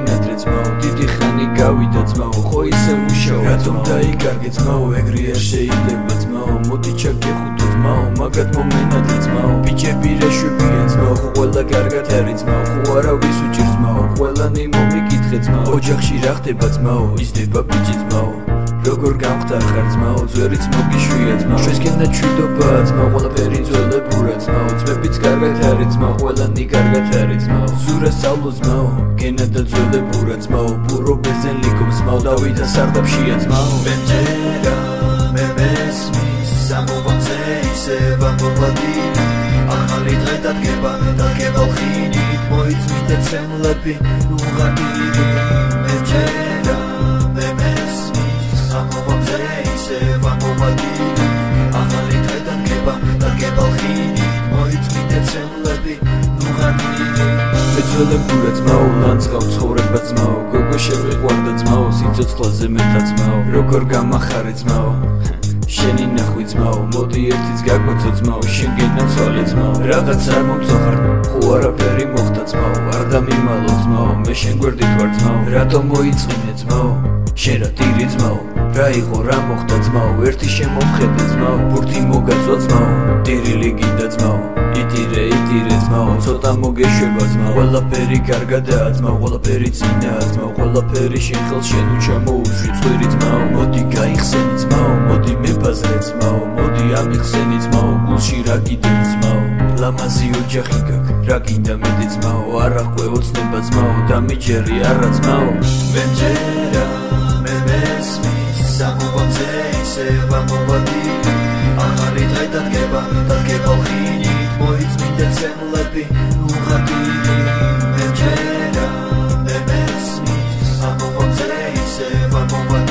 მომინადრე ძმაო დიდი ხანი გავიდა ძმაო ხო ისე მუშაო რატომ დაიკარგე ძმაო ეგრე არ შეიძლება ძმაო მოდი ჩაგეხუტო ძმაო მაგათ მომინადრე ძმაო ბიჭები რეშვებია ძმაო ხო ყველა კარგად არის ძმაო ხო არავის უჭირს ძმაო ყველანი მომიკითხე ძმაო ოჯახში რა ხდება ძმაო იზრდება ბიჭი ძმაო როგორ გამხდარ ხარ ძმაო ძვერიც მოგიშვია ძმაო ჩვენსკენ დაჩვიდობაა ძმაო ყველაფერი ძველებურა ძმაო ძმებიც კარგად არის ძმაო ყველანი კარგად არის ძმაო ზურა სწავლო ძმაო გენა და ძველებურა ძმაო ბურო ბეზენ ლიკო ძმაო დავიდა სარდაფშია ძმაო მენჯერა მე მესმის სამოვანზე ისე ვამოვადინი ახალი დღე დადგება ხინით მოიწვით დეცემლები უღარდილი მენჯერა მე მესმის სამოვანზე ისე ვამოვადინი ახალი დღე დადგება ხინით მოიწვით დეცემლები უღარდილი მეძველებურა ძმაო ლანძღავ ცხოვრება ძმაო გოგო შევიყვარდა ძმაო სიცოცხლაზე მეთა ძმაო როგორ გამახარე ძმაო შენი ნახვი ძმაო მოდი ერთიც გაგვაცო ძმაო შენ გენაცვალე ძმაო რაღაც არ მომწოხარ ხო არაფერი მოხდა ძმაო არ დამიმალო ძმაო მე შენ გვერდით ვარ ძმაო რატომ მოიწმინე ძმაო შენ რა ტირი ძმაო რა იყო რა მოხდა ძმაო ერთი შემომხედე ძმაო ბურთი მოგაწვა ძმაო ტირილი გინდა ძმაო იტირე ძმაო ცოტა მოგეშვება ძმაო ყველაფერი კარგადაა ძმაო ყველაფერი წინაა ძმაო ყველაფერი შენ ხელს შენ უჩამოუშვი წვირი ძმაო მოდი გაიხსენი ძმაო მოდი მებაზრე ძმაო მოდი ამიხსენი ძმაო გულში რა კიდე ძმაო ლამაზი ოჯახი გაქვს რა გინდა მეტი ძმაო არა ხვე ოცნება ძმაო დამიჯერი არა ძმაო მენჯერა მე მესმის სამოვანზე ისე ვამოვადინი ახალი დღე დადგება ხინით მოიწვით დეცემლები უღარდილი მენჯერა მე მესმის სამოვანზე ისე ვამოვადინი